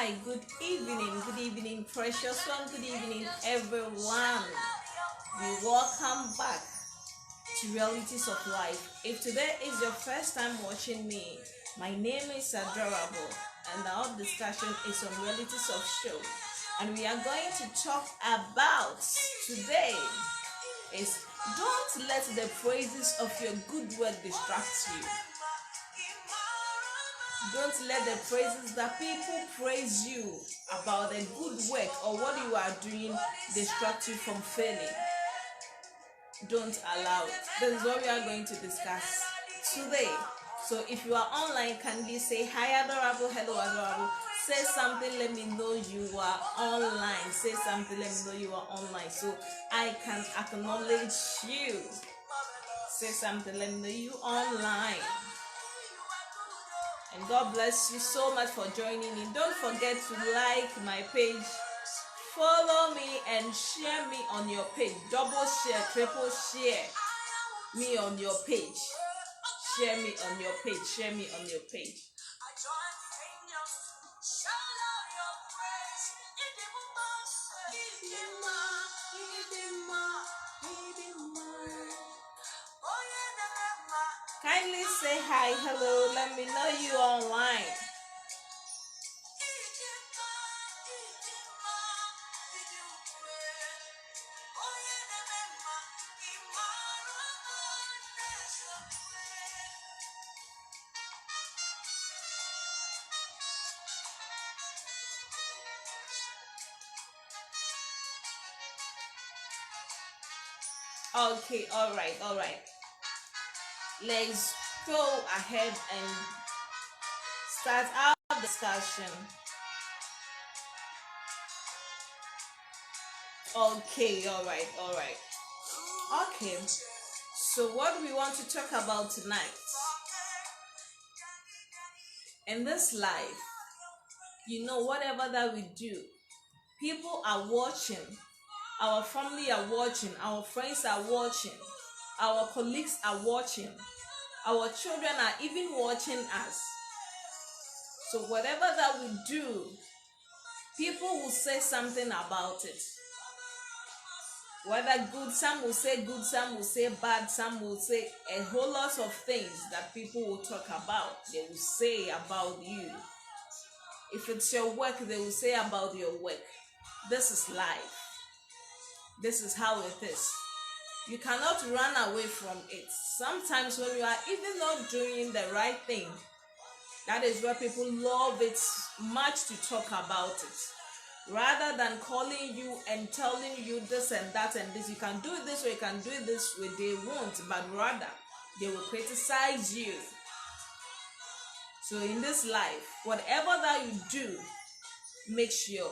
Hi, good evening, precious one, good evening, everyone. We welcome back to Realities of Life. If today is your first time watching me, my name is Adorable, and our discussion is on Realities of Show. And we are going to talk about today is don't let the praises of your good work distract you. Don't let the praises that people praise you about the good work or what you are doing distract you from failing. Don't allow it. This is what we are going to discuss today. So if you are online, kindly say hi Adorable, hello Adorable. Say something, let me know you are online. Say something, let me know you are online so I can acknowledge you. Say something, let me know you online. And God bless you so much for joining in. Don't forget to like my page, follow me, and share me on your page. Double share, triple share me on your page. Share me on your page. Share me on your page. Kindly say hi, hello, let me know you online. Okay, all right. Let's go ahead and start our discussion. Okay, all right. Okay, so what we want to talk about tonight in this life, whatever that we do, people are watching, our family are watching, our friends are watching, our colleagues are watching, our children are even watching us. So whatever that we do, people will say something about it. Whether good, some will say good, some will say bad, some will say a whole lot of things that people will talk about. They will say about you. If it's your work, they will say about your work. This is life. This is how it is. You cannot run away from it. Sometimes when you are even not doing the right thing, that is where people love it much to talk about it. Rather than calling you and telling you this and that and this, you can do it this way, you can do it this way, they won't, but rather they will criticize you. So in this life, whatever that you do, make sure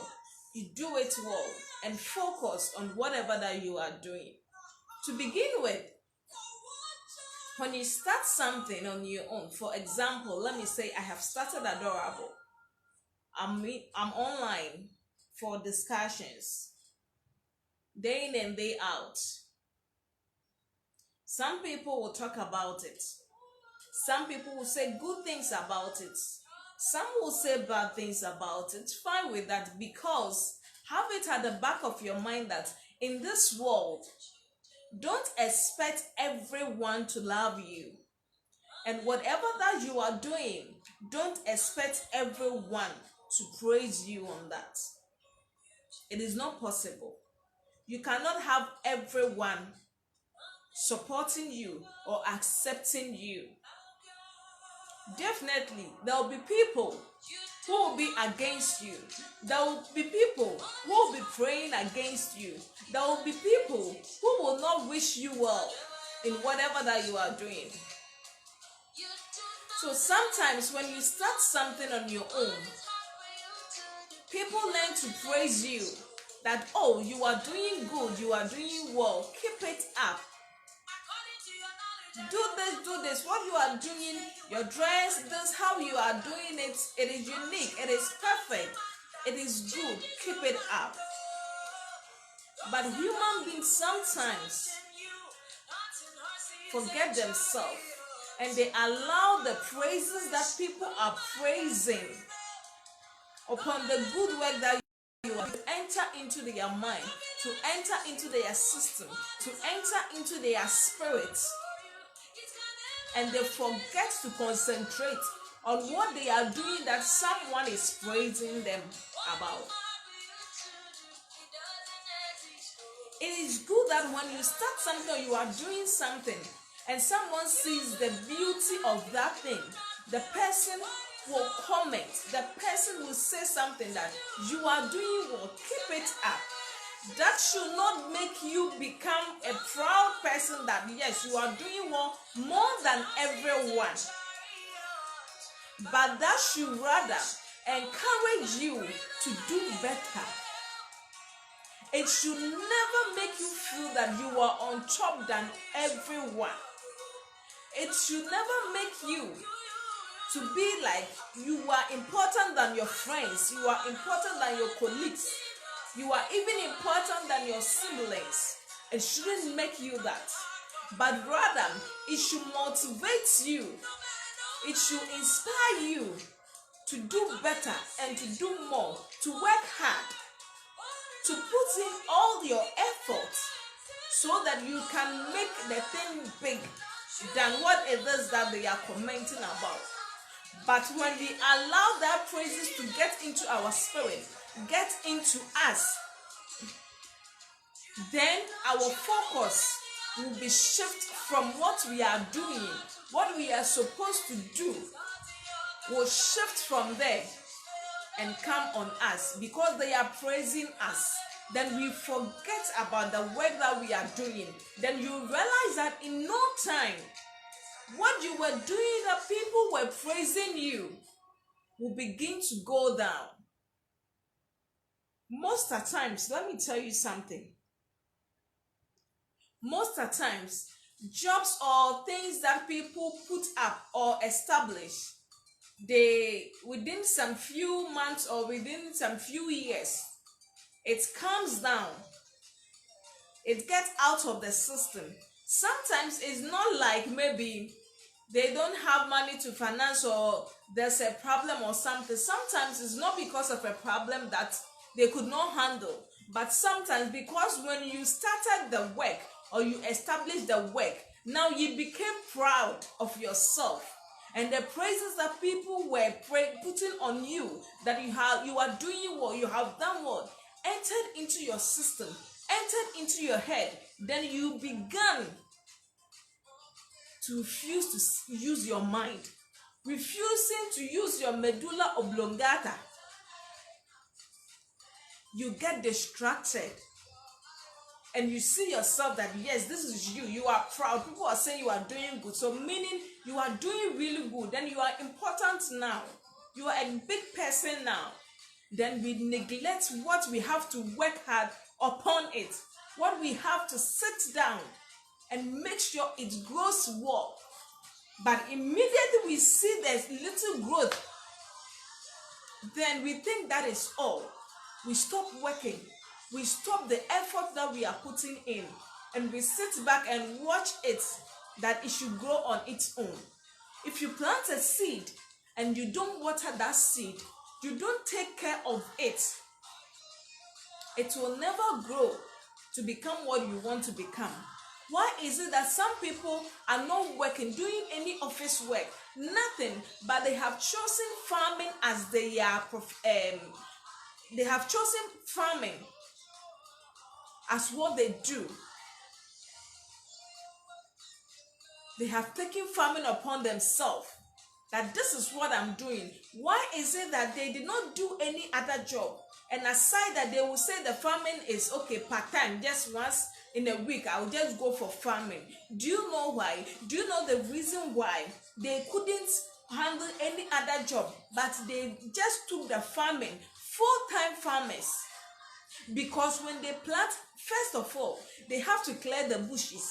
you do it well and focus on whatever that you are doing. To begin with, when you start something on your own, for example, let me say I have started Adorable. I'm online for discussions day in and day out. Some people will talk about it. Some people will say good things about it. Some will say bad things about it. Fine with that, because have it at the back of your mind that in this world, don't expect everyone to love you. And whatever that you are doing, don't expect everyone to praise you on that. It is not possible. You cannot have everyone supporting you or accepting you. Definitely, there will be people who will be against you. There will be people who will be praying against you. There will be people who will not wish you well in whatever that you are doing. So sometimes when you start something on your own, people learn to praise you that, oh, you are doing good, you are doing well, keep it up. Do this, what you are doing, your dress, this, how you are doing it, it is unique, it is perfect, it is good, keep it up. But human beings sometimes forget themselves and they allow the praises that people are praising upon the good work that you are, to enter into their mind, to enter into their system, to enter into their spirits, and they forget to concentrate on what they are doing that someone is praising them about. It is good that when you start something or you are doing something and someone sees the beauty of that thing, the person will comment, the person will say something that you are doing well, keep it up. That should not make you become a proud person that yes, you are doing well more than everyone. But that should rather encourage you to do better. It should never make you feel that you are on top than everyone. It should never make you to be like you are important than your friends, you are important than your colleagues, you are even important than your siblings. It shouldn't make you that. But rather, it should motivate you. It should inspire you to do better and to do more, to work hard, to put in all your effort so that you can make the thing big than what it is that they are commenting about. But when we allow that praises to get into our spirit, get into us, then our focus will be shifted from what we are doing, what we are supposed to do, will shift from there and come on us because they are praising us. Then we forget about the work that we are doing. Then you realize that in no time, what you were doing that people were praising you will begin to go down. Most of the times, let me tell you something. Most of the times, jobs or things that people put up or establish, they within some few months or within some few years, it comes down. It gets out of the system. Sometimes it's not like maybe they don't have money to finance or there's a problem or something. Sometimes it's not because of a problem that they could not handle, but sometimes because when you started the work or you established the work, now you became proud of yourself, and the praises that people were putting on you, that you are doing well, you have done well, entered into your system, entered into your head. Then you began to refuse to use your mind, refusing to use your medulla oblongata. You get distracted and you see yourself that yes, this is you, you are proud, people are saying you are doing good, so meaning you are doing really good, then you are important now, you are a big person now. Then we neglect what we have to work hard upon it, what we have to sit down and make sure it grows well. But immediately we see there's little growth, then we think that is all. We stop working. We stop the effort that we are putting in, and we sit back and watch it, that it should grow on its own. If you plant a seed and you don't water that seed, you don't take care of it, it will never grow to become what you want to become. Why is it that some people are not working, doing any office work, nothing, but they have chosen farming as they have chosen farming as what they do. They have taken farming upon themselves, that this is what I'm doing. Why is it that they did not do any other job? And aside that, they will say the farming is okay, part-time, just once in a week, I'll just go for farming. Do you know why? Do you know the reason why they couldn't handle any other job, but they just took the farming, full-time farmers? Because when they plant, first of all, they have to clear the bushes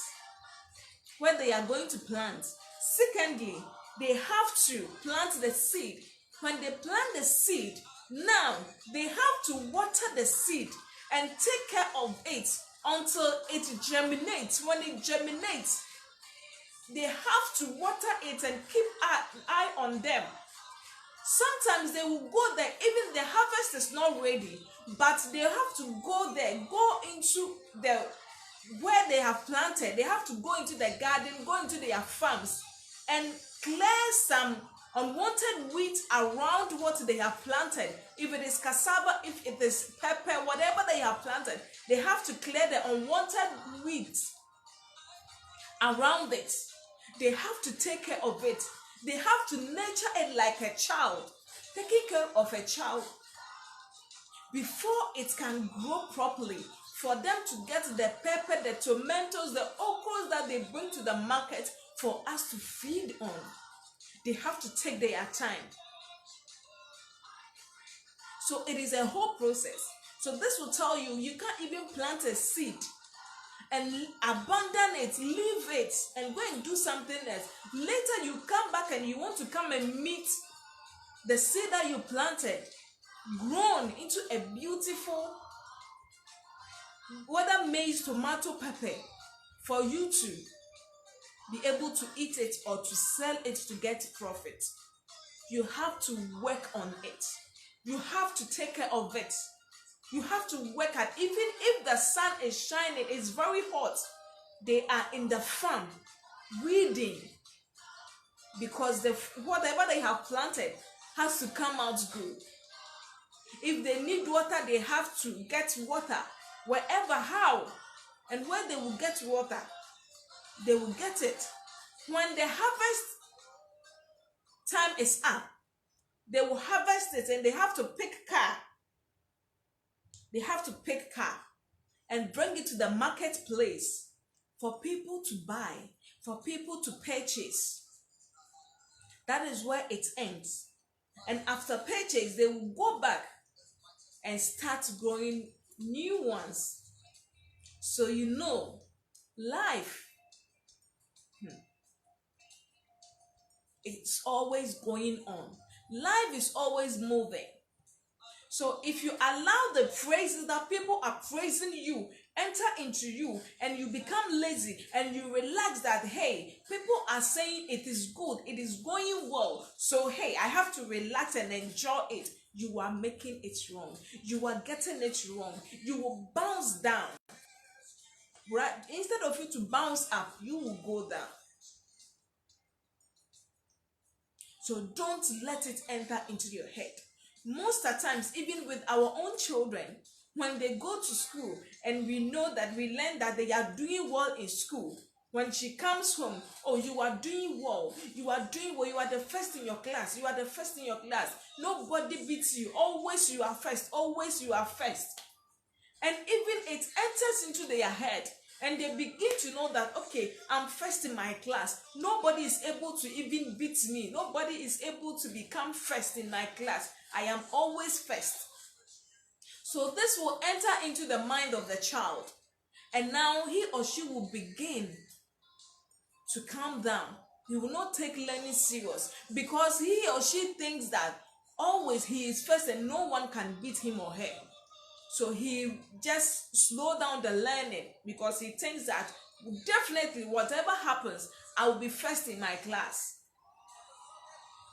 where they are going to plant. Secondly, they have to plant the seed. When they plant the seed, now they have to water the seed and take care of it until it germinates. When it germinates, they have to water it and keep an eye on them Sometimes they will go there, even the harvest is not ready, but they have to go there, go into the where they have planted. They have to go into the garden, go into their farms, and clear some unwanted weeds around what they have planted. If it is cassava, if it is pepper, whatever they have planted, they have to clear the unwanted weeds around it. They have to take care of it. They have to nurture it like a child, taking care of a child before it can grow properly. For them to get the pepper, the tomatoes, the okras that they bring to the market for us to feed on, they have to take their time. So it is a whole process. So this will tell you, you can't even plant a seed and abandon it, leave it, and go and do something else. Later you come back and you want to come and meet the seed that you planted grown into a beautiful, whether maize, tomato, pepper, for you to be able to eat it or to sell it to get profit. You have to work on it. You have to take care of it. You have to work at, even if the sun is shining, it's very hot, they are in the farm weeding, because whatever they have planted has to come out good. If they need water, they have to get water wherever, how, and where they will get water, they will get it. When the harvest time is up, they will harvest it, and they have to pick car. They have to pick car and bring it to the marketplace for people to buy, for people to purchase. That is where it ends. And after purchase, they will go back and start growing new ones. So you know, life, it's always going on. Life is always moving. So if you allow the praises that people are praising you enter into you, and you become lazy and you relax that, hey, people are saying it is good, it is going well, so hey, I have to relax and enjoy it, you are making it wrong. You are getting it wrong. You will bounce down. Right? Instead of you to bounce up, you will go down. So don't let it enter into your head. Most of the times, even with our own children, when they go to school and we know that we learn that they are doing well in school, when she comes home, oh, you are doing well, you are doing well, you are the first in your class, you are the first in your class, nobody beats you, always you are first, always you are first. And even it enters into their head, and they begin to know that, okay, I'm first in my class. Nobody is able to even beat me. Nobody is able to become first in my class. I am always first. So this will enter into the mind of the child. And now he or she will begin to calm down. He will not take learning serious, because he or she thinks that always he is first and no one can beat him or her. So he just slow down the learning, because he thinks that definitely whatever happens, I will be first in my class.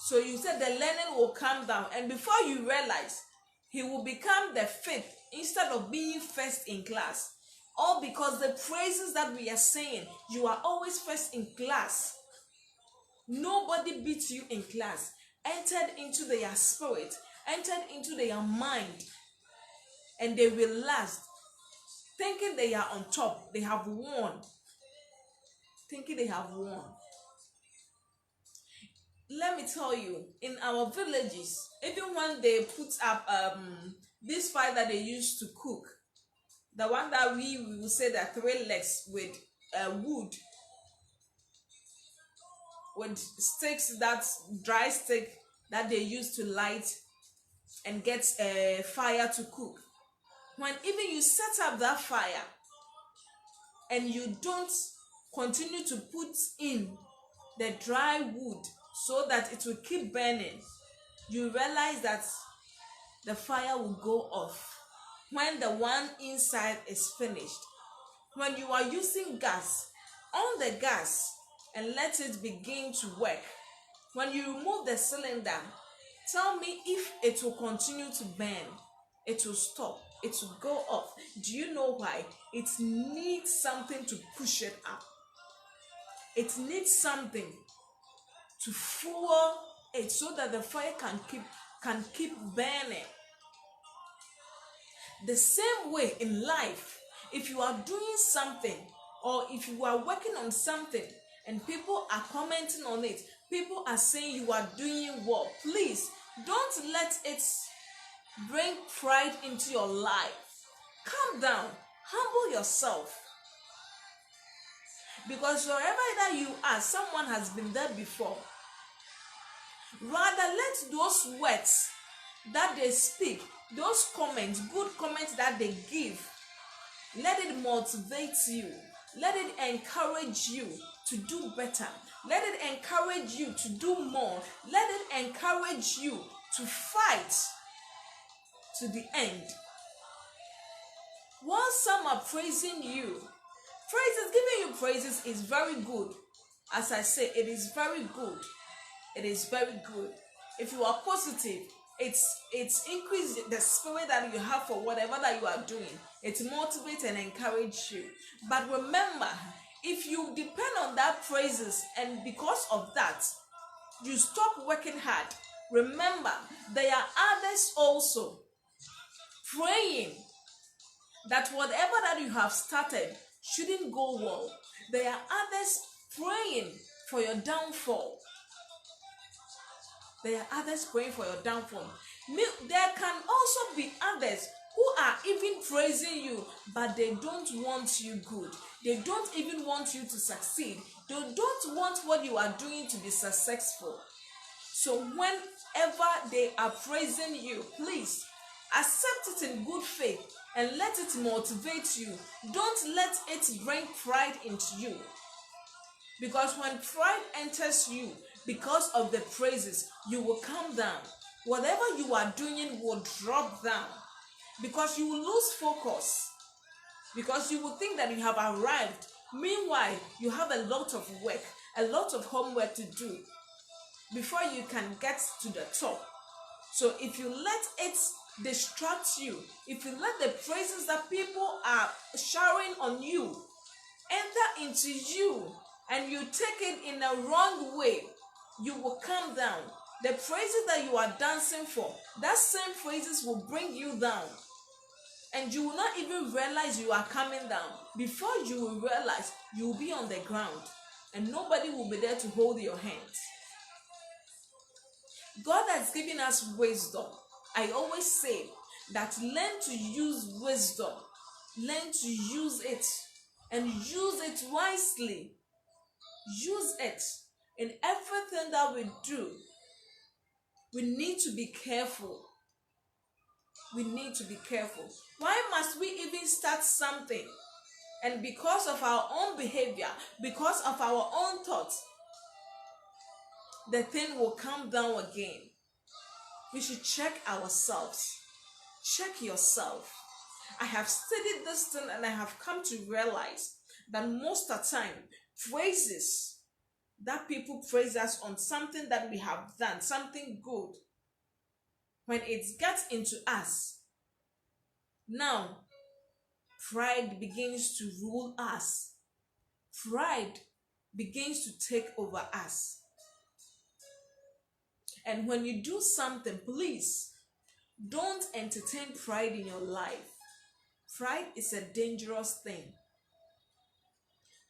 So you said the learning will calm down, and before you realize, he will become the fifth instead of being first in class. All because the praises that we are saying, you are always first in class. Nobody beats you in class. Entered into their spirit, entered into their mind, and they relaxed, thinking they are on top, they have won. Thinking they have won. Let me tell you, in our villages, even when they put up this fire that they used to cook, the one that we will say that 3 legs with wood, with sticks, that dry stick that they used to light and get fire to cook. When even you set up that fire and you don't continue to put in the dry wood so that it will keep burning, you realize that the fire will go off when the one inside is finished. When you are using gas, on the gas and let it begin to work. When you remove the cylinder, Tell me if it will continue to burn, it will stop, it will go off. Do you know why? It needs something to push it up. It needs something to fuel it so that the fire can keep burning. The same way in life, if you are doing something or if you are working on something and people are commenting on it, people are saying you are doing well, please don't let it bring pride into your life. Calm down, humble yourself, because wherever that you are, someone has been there before. Rather, let those words that they speak, those comments, good comments that they give, let it motivate you. Let it encourage you to do better. Let it encourage you to do more. Let it encourage you to fight to the end. Once some are praising you, giving you praises is very good. As I say, it is very good. It is very good. If you are positive, it's increase the spirit that you have for whatever that you are doing. It motivates and encourages you. But remember, if you depend on that praises and because of that you stop working hard, remember there are others also praying that whatever that you have started shouldn't go well. There are others praying for your downfall. There are others praying for your downfall. There can also be others who are even praising you, but they don't want you good. They don't even want you to succeed. They don't want what you are doing to be successful. So whenever they are praising you, please accept it in good faith and let it motivate you. Don't let it bring pride into you. Because when pride enters you because of the praises, you will come down. Whatever you are doing will drop down. Because you will lose focus. Because you will think that you have arrived. Meanwhile, you have a lot of work, a lot of homework to do before you can get to the top. So if you let it distract you, if you let the praises that people are showering on you enter into you, and you take it in a wrong way, you will come down. The praises that you are dancing for, that same praises will bring you down. And you will not even realize you are coming down. Before you will realize, you will be on the ground. And nobody will be there to hold your hands. God has given us wisdom. I always say that learn to use wisdom. Learn to use it. And use it wisely. Use it in everything that we do. We need to be careful. We need to be careful. Why must we even start something? And because of our own behavior, because of our own thoughts, the thing will come down again. We should check ourselves. Check yourself. I have studied this thing and I have come to realize that most of the time, praises that people praise us on something that we have done, something good, when it gets into us, now pride begins to rule us. Pride begins to take over us. And when you do something, please don't entertain pride in your life. Pride is a dangerous thing.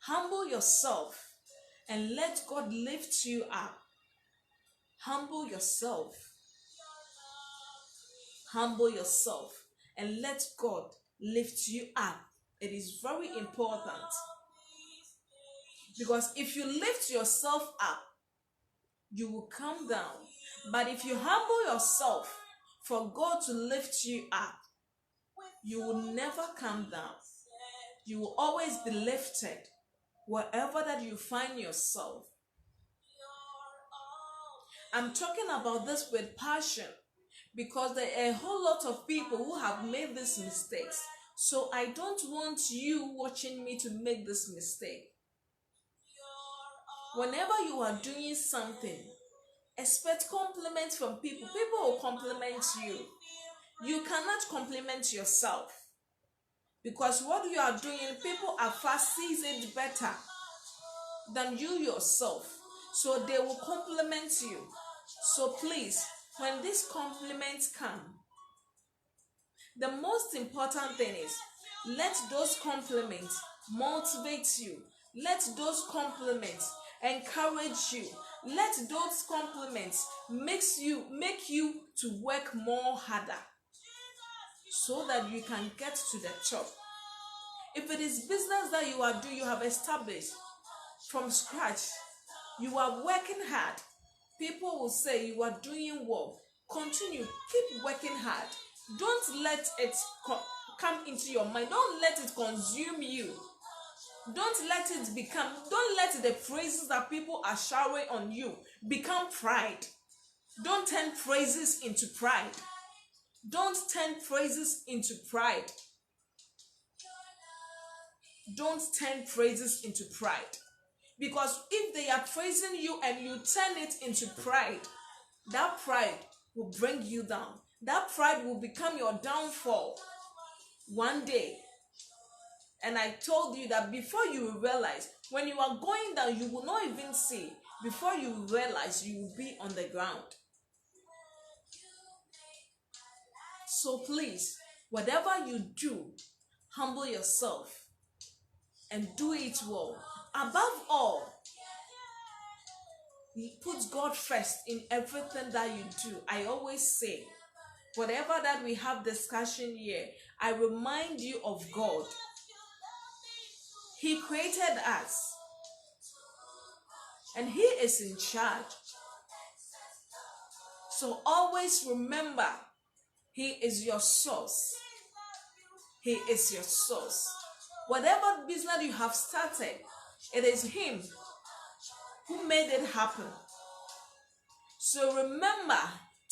Humble yourself and let God lift you up. Humble yourself. Humble yourself and let God lift you up. It is very important. Because if you lift yourself up, you will come down. But if you humble yourself for God to lift you up, you will never come down. You will always be lifted wherever that you find yourself. I'm talking about this with passion because there are a whole lot of people who have made these mistakes. So I don't want you watching me to make this mistake. Whenever you are doing something Expect compliments from people. People will compliment you. You cannot compliment yourself, because what you are doing, people are far sees it better than you yourself. So they will compliment you. So please, when these compliments come, the most important thing is, let those compliments motivate you. Let those compliments encourage you. Let those compliments make you to work more harder, so that you can get to the top. If it is business that you are doing, you have established from scratch, you are working hard, people will say you are doing well. Continue, keep working hard. Don't let it come into your mind. Don't let it consume you. Don't let the praises that people are showering on you become pride. Don't turn praises into pride. Don't turn praises into pride. Don't turn praises into pride. Because if they are praising you and you turn it into pride, that pride will bring you down. That pride will become your downfall one day. And I told you that before you realize, when you are going down, you will not even see. Before you realize, you will be on the ground. So please, whatever you do, humble yourself and do it well. Above all, put God first in everything that you do. I always say, whatever that we have discussion here, I remind you of God. He created us, and He is in charge. So always remember, He is your source. He is your source. Whatever business you have started, it is Him who made it happen. So remember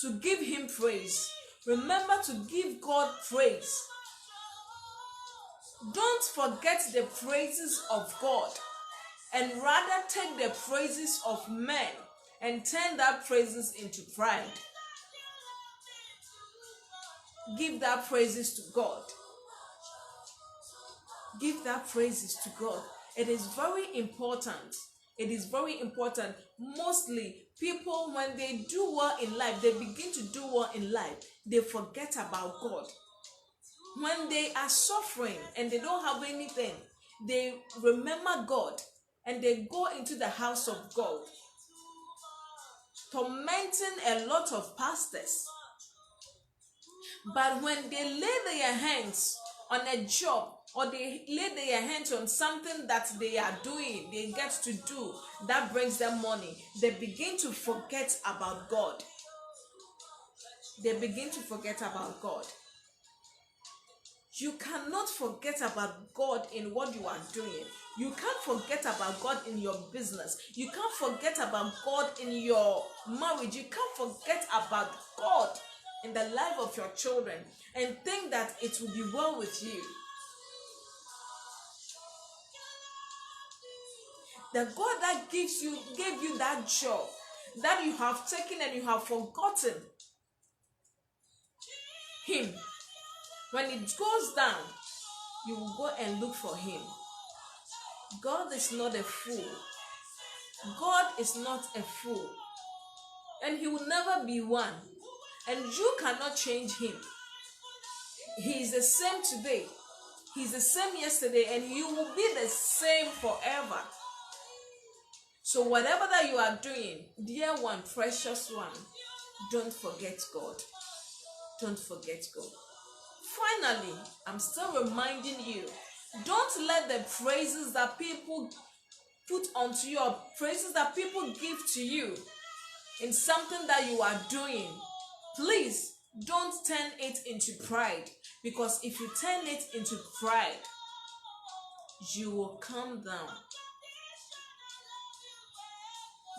to give Him praise. Remember to give God praise. Don't forget the praises of God, and rather take the praises of men and turn that praises into pride. Give that praises to God. Give that praises to God. It is very important. It is very important. Mostly, people, when they do well in life, they begin to do well in life, they forget about God. When they are suffering and they don't have anything, they remember God and they go into the house of God, tormenting a lot of pastors. But when they lay their hands on a job, or they lay their hands on something that they are doing, they get to do, that brings them money, they begin to forget about God. They begin to forget about God. You cannot forget about God in what you are doing. You can't forget about God in your business. You can't forget about God in your marriage. You can't forget about God in the life of your children and think that it will be well with you. The God that gave you that job that you have taken and you have forgotten Him. When it goes down, you will go and look for Him. God is not a fool. God is not a fool. And He will never be one. And you cannot change Him. He is the same today. He's the same yesterday, and He will be the same forever. So whatever that you are doing, dear one, precious one, don't forget God. Don't forget God. Finally, I'm still reminding you, don't let the praises that people put onto you, or praises that people give to you in something that you are doing, please don't turn it into pride. Because if you turn it into pride, you will come down.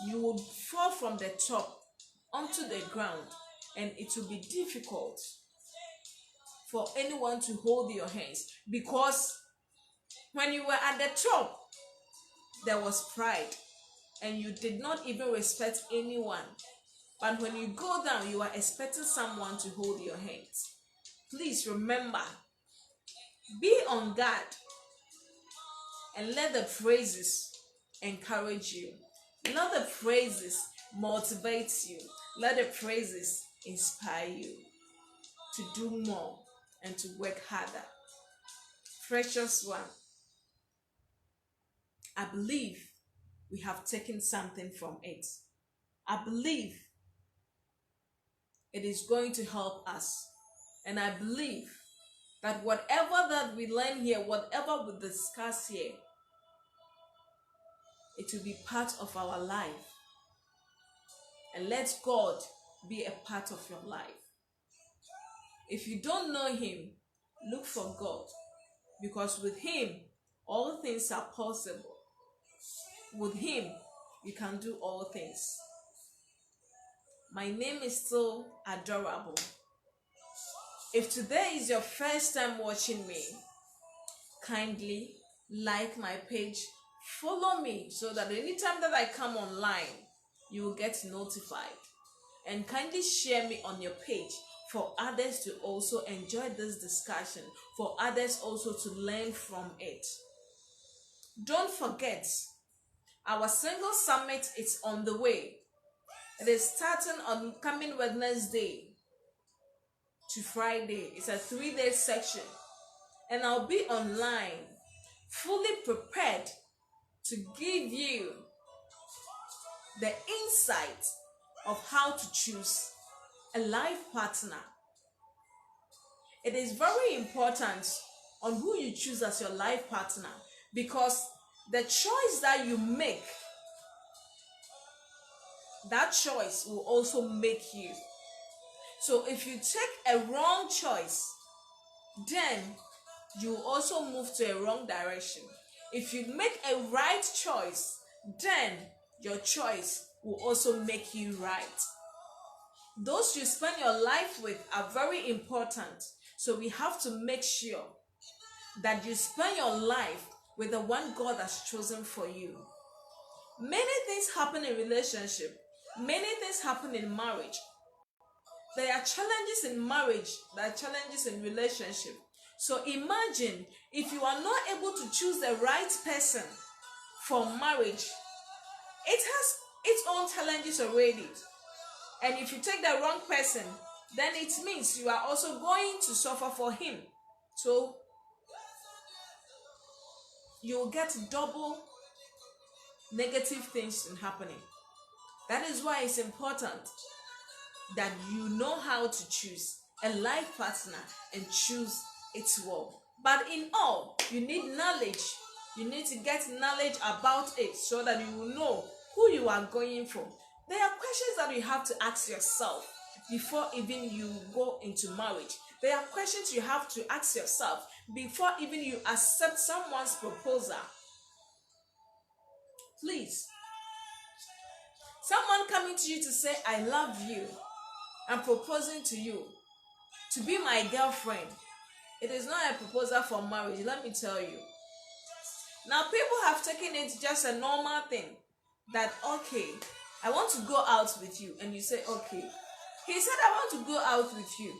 You will fall from the top onto the ground, and it will be difficult for anyone to hold your hands. Because when you were at the top, there was pride, and you did not even respect anyone. But when you go down, you are expecting someone to hold your hands. Please remember, be on guard and let the praises encourage you. Let the praises motivate you. Let the praises inspire you to do more and to work harder. Precious one, I believe we have taken something from it. I believe it is going to help us. And I believe that whatever that we learn here, whatever we discuss here, it will be part of our life. And let God be a part of your life. If you don't know Him, look for God. Because with Him, all things are possible. With Him, you can do all things. My name is still Adorable. If today is your first time watching me, kindly like my page, follow me so that anytime that I come online, you will get notified. And kindly share me on your page for others to also enjoy this discussion, for others also to learn from it. Don't forget, our single summit is on the way. It is starting on coming Wednesday to Friday. It's a 3-day section. And I'll be online, fully prepared to give you the insight of how to choose a life partner. It is very important on who you choose as your life partner, because the choice that you make, that choice will also make you. So if you take a wrong choice, then you will also move to a wrong direction. If you make a right choice, then your choice will also make you right. Those you spend your life with are very important. So we have to make sure that you spend your life with the one God has chosen for you. Many things happen in relationship. Many things happen in marriage. There are challenges in marriage. There are challenges in relationship. So imagine if you are not able to choose the right person for marriage. It has its own challenges already. And if you take the wrong person, then it means you are also going to suffer for him. So you'll get double negative things happening. That is why it's important that you know how to choose a life partner and choose it well. But in all, you need knowledge. You need to get knowledge about it so that you will know who you are going for. There are questions that you have to ask yourself before even you go into marriage. There are questions you have to ask yourself before even you accept someone's proposal. Please. Someone coming to you to say, I love you, and proposing to you to be my girlfriend. It is not a proposal for marriage, let me tell you. Now, people have taken it just a normal thing. That, okay, I want to go out with you. And you say, okay. He said, I want to go out with you.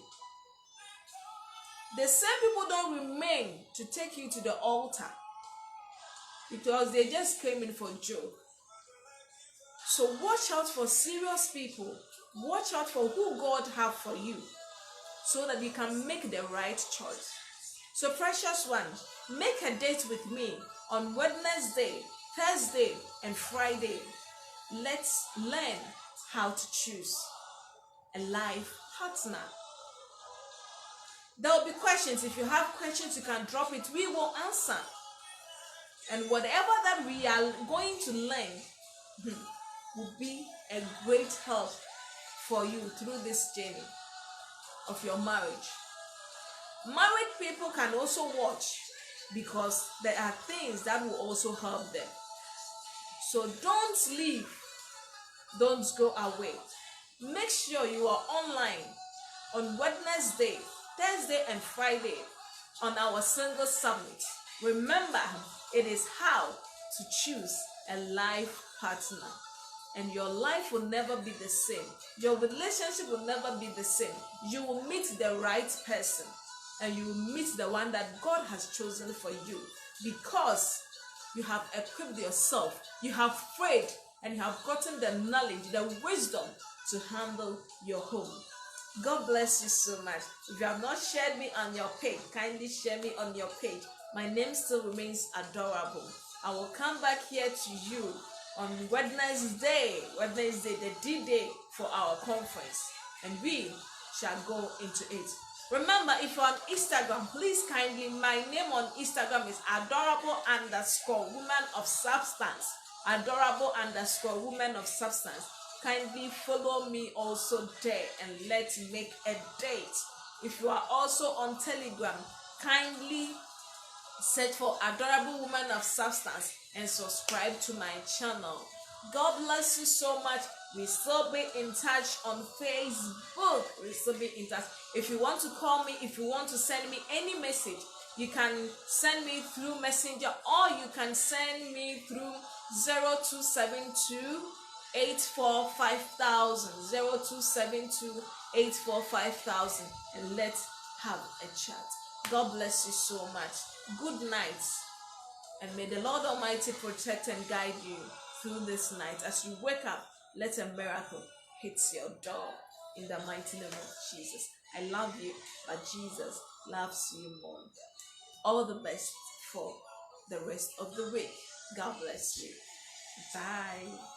The same people don't remain to take you to the altar, because they just came in for joke. So watch out for serious people. Watch out for who God have for you, so that you can make the right choice. So precious one, make a date with me on Wednesday, Thursday, and Friday. Let's learn how to choose a life partner. There will be questions. If you have questions, you can drop it. We will answer. And whatever that we are going to learn will be a great help for you through this journey of your marriage. Married people can also watch, because there are things that will also help them. So don't leave. Don't go away. Make sure you are online on Wednesday, Thursday, and Friday on our single summit. Remember, it is how to choose a life partner. and your life will never be the same. Your relationship will never be the same. You will meet the right person, and you will meet the one that God has chosen for you, because you have equipped yourself, you have prayed, and you have gotten the knowledge, the wisdom to handle your home. God bless you so much. If you have not shared me on your page, kindly share me on your page. My name still remains Adorable. I will come back here to you on Wednesday, the D-Day for our conference, and we shall go into it. Remember, if you're on Instagram, please kindly, my name on Instagram is adorable_woman of substance. Adorable_woman of substance. Kindly follow me also there, and let's make a date. If you are also on Telegram, kindly search for Adorable Woman of Substance and subscribe to my channel. God bless you so much. We still be in touch on Facebook. We still be in touch. If you want to call me, if you want to send me any message, you can send me through Messenger, or you can send me through 0272 845,000 0272 845,000, and let's have a chat. God bless you so much. Good night, and may the Lord Almighty protect and guide you through this night. As you wake up, let a miracle hit your door in the mighty name of Jesus. I love you, but Jesus loves you more. All the best for the rest of the week. God bless you. Bye.